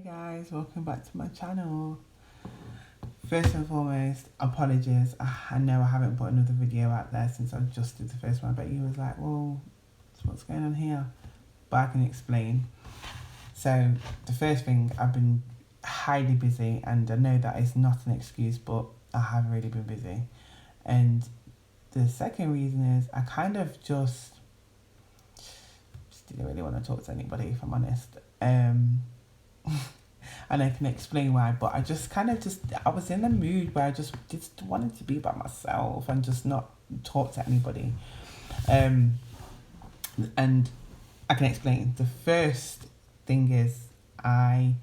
Hi guys, welcome back to my channel. First and foremost, apologies. I know I haven't put another video out there since I just did the first one. I bet you was like, well, what's going on here? But I can explain. So the first thing, I've been highly busy, and I know that is not an excuse, but I have really been busy. And the second reason is I kind of just didn't really want to talk to anybody, if I'm honest. And I can explain why, but I just I was in a mood where I just wanted to be by myself and just not talk to anybody. And I can explain. The first thing is I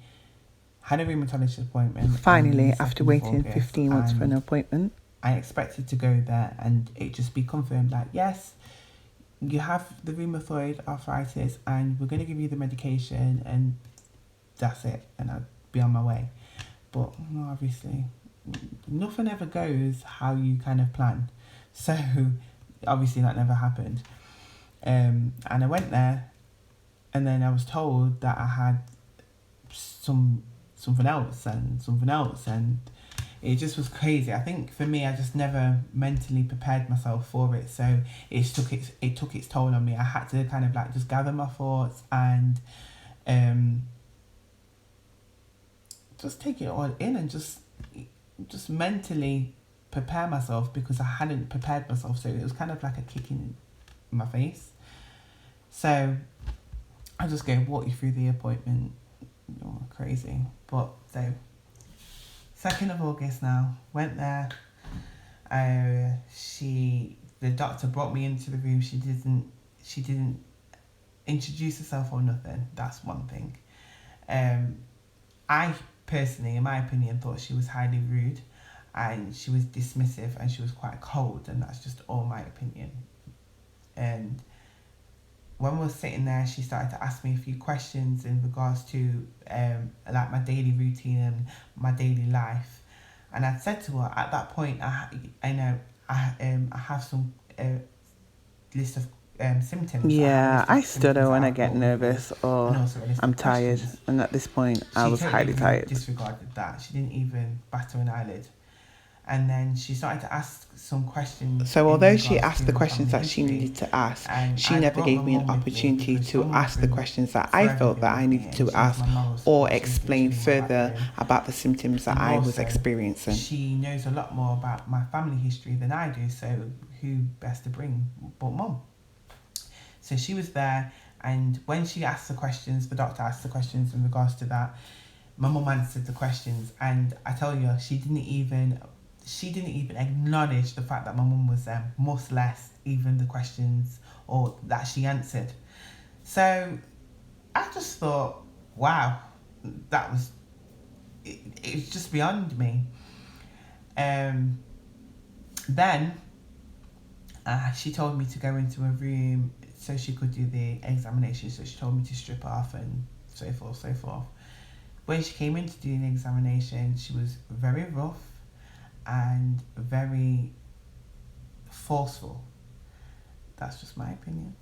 had a rheumatologist appointment. Finally, after waiting 15 months for an appointment. I expected to go there and it just be confirmed that, yes, you have the rheumatoid arthritis and we're going to give you the medication and that's it, and I'd be on my way. But no, obviously nothing ever goes how you kind of plan, so obviously that never happened. And I went there and then I was told that I had something else and it just was crazy. I think for me, I just never mentally prepared myself for it, so it took its toll on me. I had to kind of like just gather my thoughts and just take it all in and just mentally prepare myself, because I hadn't prepared myself, so it was kind of like a kick in my face. So I'm just going to walk you through the appointment. Oh, crazy. But so 2nd of August now, went there. The doctor brought me into the room. She didn't introduce herself or nothing. That's one thing. I personally, in my opinion, thought she was highly rude and she was dismissive and she was quite cold, and that's just all my opinion. And when we were sitting there, she started to ask me a few questions in regards to like my daily routine and my daily life. And I said to her at that point, I have some list of symptoms. Yeah, I stutter when I get nervous or I'm tired, and at this point I was highly tired. Disregarded that. She didn't even batter an eyelid. And then she started to ask some questions. So although she asked the questions that she needed to ask, she never gave me an opportunity to ask the questions that I felt that I needed to ask or explain further about the symptoms that I was experiencing. She knows a lot more about my family history than I do, so who best to bring but Mum? So she was there, and when she asked the questions, the doctor asked the questions in regards to that, my mum answered the questions, and I tell you, she didn't even acknowledge the fact that my mum was there, much less even the questions or that she answered. So I just thought, wow, that was it's just beyond me. Then she told me to go into a room so she could do the examination. So she told me to strip off and so forth. When she came in to do the examination, she was very rough and very forceful. That's just my opinion.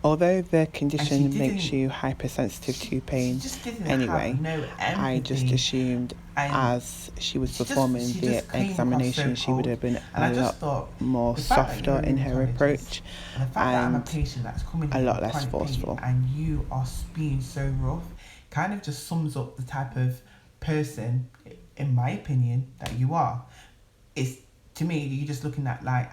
Although the condition makes you hypersensitive to pain anyway, I just assumed as she was performing the examination, she would have been a lot more softer in her approach and a lot less forceful. And you are being so rough kind of just sums up the type of person, in my opinion, that you are. It's, to me, you're just looking at like,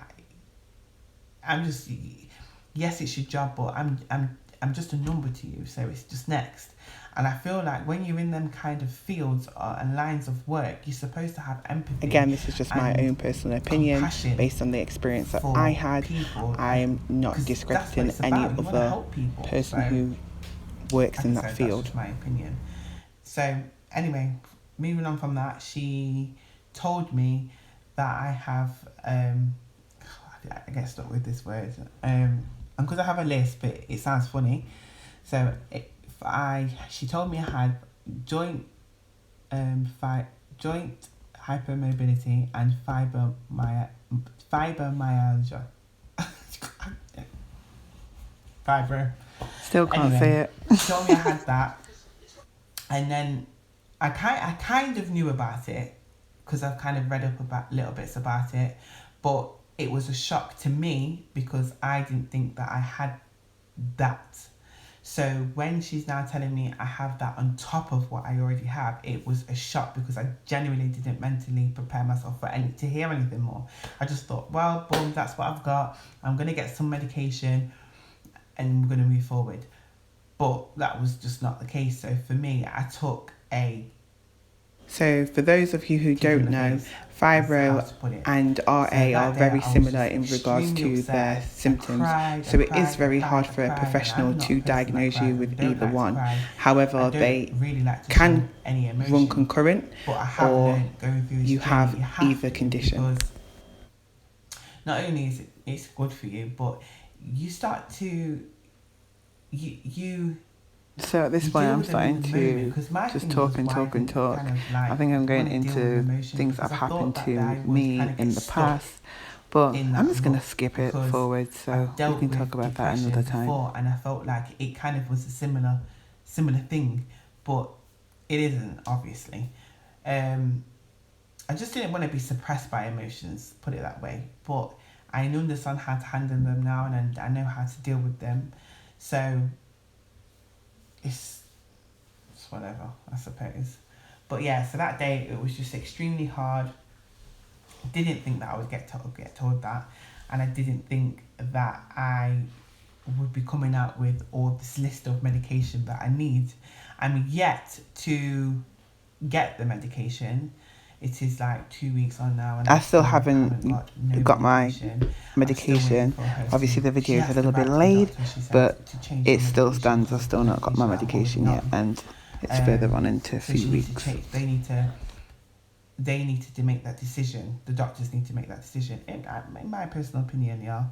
yes, it's your job, but I'm just a number to you, so it's just next. And I feel like when you're in them kind of fields and lines of work, you're supposed to have empathy. Again, this is just my own personal opinion based on the experience that I had. I am not discrediting any other person who works in that field. That's just my opinion. So anyway, moving on from that, she told me that I have I get stuck with this word because I have a list, but it sounds funny. So she told me I had joint hypermobility and fibromyalgia. Still can't say it. She told me I had that, And then I kind of knew about it because I've kind of read up about little bits about it, but it was a shock to me because I didn't think that I had that. So when she's now telling me I have that on top of what I already have, it was a shock because I genuinely didn't mentally prepare myself for to hear anything more. I just thought, well, boom, that's what I've got. I'm gonna get some medication, and we're gonna move forward. But that was just not the case. So for me, I took a. So for those of you who don't know, fibro and RA are very similar in regards to their symptoms. So it is very hard for a professional to diagnose you with either one. However, they can run concurrent, or you have either condition. Not only is it's good for you, but you start to you So at this point I'm starting to just talk. I think I'm going into things that have happened to me in the past, but I'm just going to skip it forward so we can talk about that another time. And I felt like it kind of was a similar thing, but it isn't, obviously. I just didn't want to be suppressed by emotions, put it that way, but I understand how to handle them now, and I know how to deal with them. So it's whatever, I suppose. But yeah, so that day it was just extremely hard. Didn't think that I would get told that, and I didn't think that I would be coming out with all this list of medication that I need. I'm yet to get the medication. It is like 2 weeks on now, and I still haven't got my medication. Obviously the video is a little bit late, but it still stands. I've still not got my medication yet, and it's further on into a few weeks. They needed to make that decision. The doctors need to make that decision. In my personal opinion, yeah,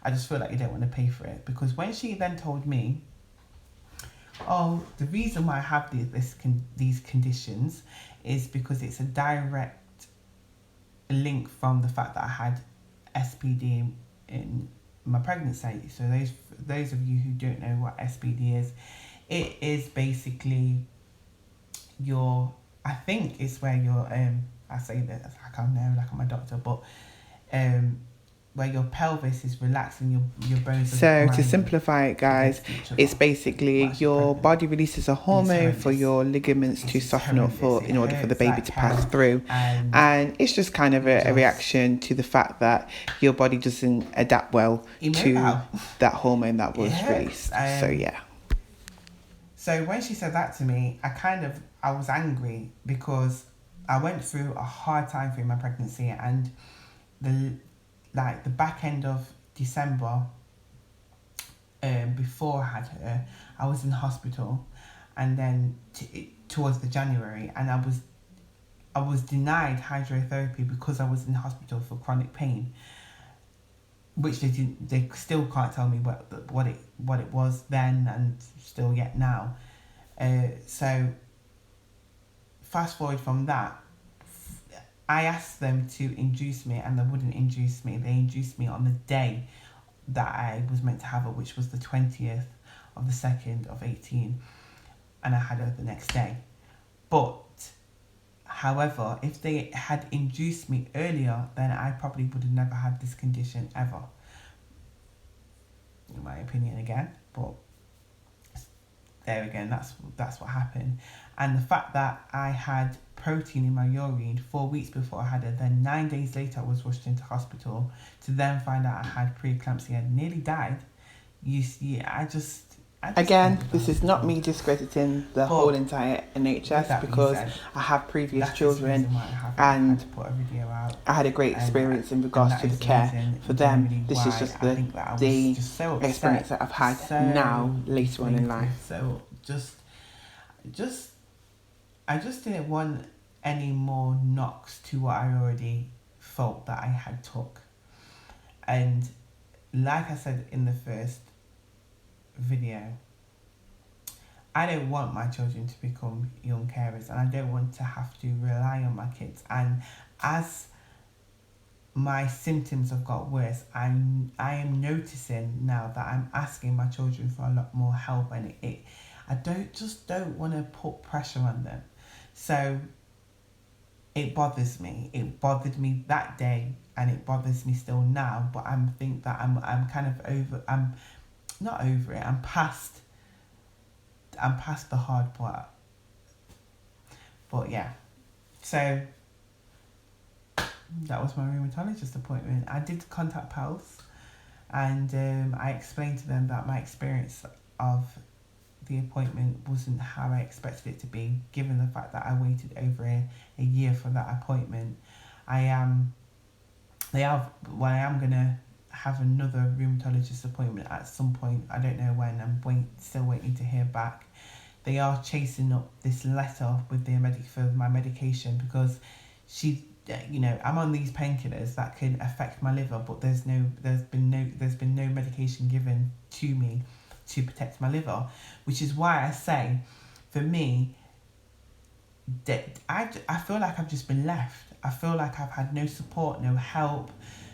I just feel like you don't want to pay for it, because when she then told me, oh, the reason why I have these conditions is because it's a direct link from the fact that I had SPD in my pregnancy. So those of you who don't know what SPD is, it is basically I think it's where I say that like I know, like I'm a doctor, but where your pelvis is relaxing, your bones. So to simplify it, guys, it's basically your body releases a hormone for your ligaments to soften up in order for the baby to pass through, and it's just kind of a reaction to the fact that your body doesn't adapt well to that hormone that was released. So yeah. So when she said that to me, I was angry because I went through a hard time through my pregnancy, and the back end of December, before I had her, I was in hospital, and then towards the January, and I was denied hydrotherapy because I was in hospital for chronic pain, which they still can't tell me what it was then, and still yet now. So fast forward from that, I asked them to induce me, and they wouldn't induce me. They induced me on the day that I was meant to have it, which was the 20th of the 2nd of 18, and I had her the next day. But however, if they had induced me earlier, then I probably would have never had this condition ever, in my opinion again. But there again, that's what happened. And the fact that I had protein in my urine 4 weeks before I had it, then 9 days later I was rushed into hospital to then find out I had preeclampsia and nearly died. Again, this is not me discrediting the whole entire NHS, because I have previous children and I had a great experience in regards to the care for them. This is just the experience that I've had now later on in life. So I just didn't want any more knocks to what I already felt that I had took. And like I said in the first video, I don't want my children to become young carers, and I don't want to have to rely on my kids. And as my symptoms have got worse, I am noticing now that I'm asking my children for a lot more help, and I don't want to put pressure on them. So it bothers me. It bothered me that day, and it bothers me still now. But I'm kind of over. I'm not over it. I'm past the hard part. But yeah, so that was my rheumatologist appointment. I did contact Pulse, and I explained to them that my experience of the appointment wasn't how I expected it to be, given the fact that I waited over a year for that appointment. I am gonna have another rheumatologist appointment at some point. I don't know when. I'm still waiting to hear back. They are chasing up this letter with for my medication, because I'm on these painkillers that can affect my liver, but there's been no medication given to me to protect my liver, which is why I say, for me, that I feel like I've just been left. I feel like I've had no support, no help,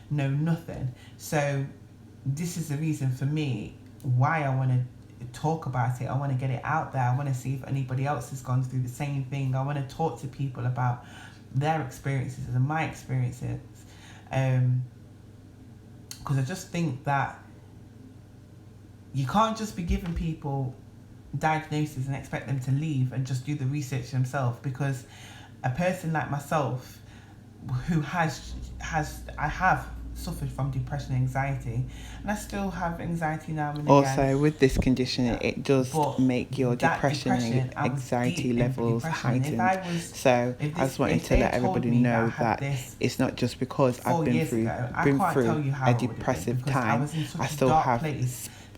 no nothing. So this is the reason for me why I want to talk about it. I want to get it out there. I want to see if anybody else has gone through the same thing. I want to talk to people about their experiences and my experiences, because I just think that you can't just be giving people diagnoses and expect them to leave and just do the research themselves, because a person like myself, who I have suffered from depression and anxiety, and I still have anxiety now and again. Also, with this condition, it does make your depression and anxiety levels heightened. So I just wanted to let everybody know that it's not just because I've been through a depressive time. I still have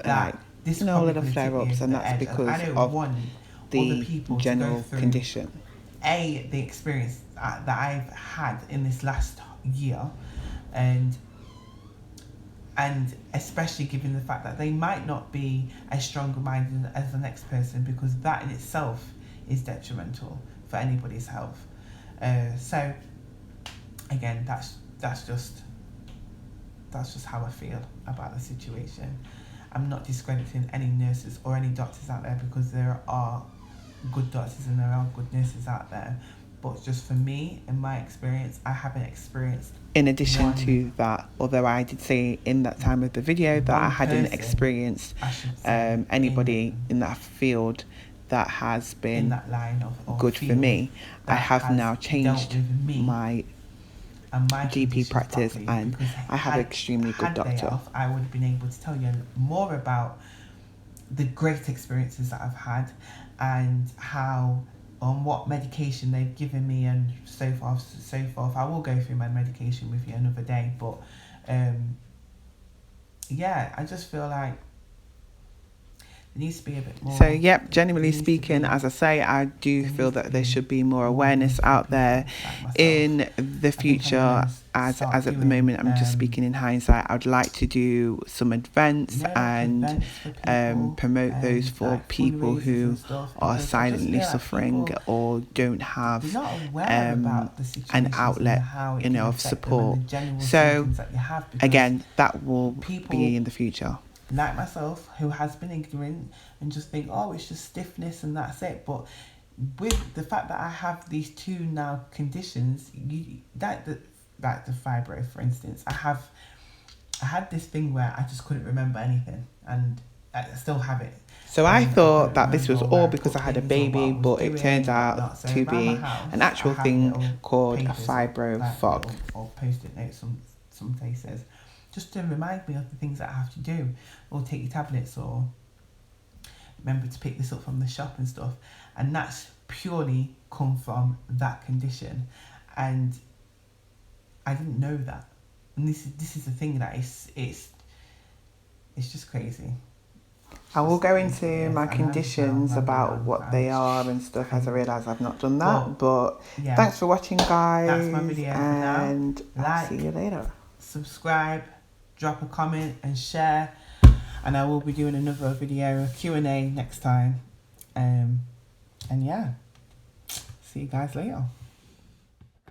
little flare-ups, and that's because of the general condition. The experience that I've had in this last year, and especially given the fact that they might not be as strong-minded as the next person, because that in itself is detrimental for anybody's health. So again, that's just how I feel about the situation. I'm not discrediting any nurses or any doctors out there, because there are good doctors and there are good nurses out there. But just for me, in my experience, I haven't experienced. In addition to that, although I did say in that time of the video that I hadn't experienced anybody in that field that has been that line of good for me, I have now changed my GP practice, and I have an extremely good doctor. I would have been able to tell you more about the great experiences that I've had, and how on what medication they've given me, and so forth. I will go through my medication with you another day, but I just feel like it needs to be a bit more. So generally speaking, as I say, I do feel that there should be more awareness out there in the future. As at the moment, I'm just speaking in hindsight. I'd like to do some events and promote those for people who are silently suffering or don't have an outlet, of support. So again, that will be in the future. Like myself, who has been ignorant and just think, oh, it's just stiffness and that's it. But with the fact that I have these two now conditions, like the fibro, for instance, I had this thing where I just couldn't remember anything, and I still have it. So I thought that this was all because I had a baby, but it turned out to be an actual thing called a fibro fog. Or post-it notes some places, just to remind me of the things that I have to do, or take your tablets, or remember to pick this up from the shop and stuff. And that's purely come from that condition, and I didn't know that. And this is the thing that it's just crazy. I will go into my conditions about what they are and stuff as I realise I've not done that. But thanks for watching, guys. That's my video and I'll see you later. Subscribe, drop a comment and share, and I will be doing another video, a Q&A next time. And see you guys later.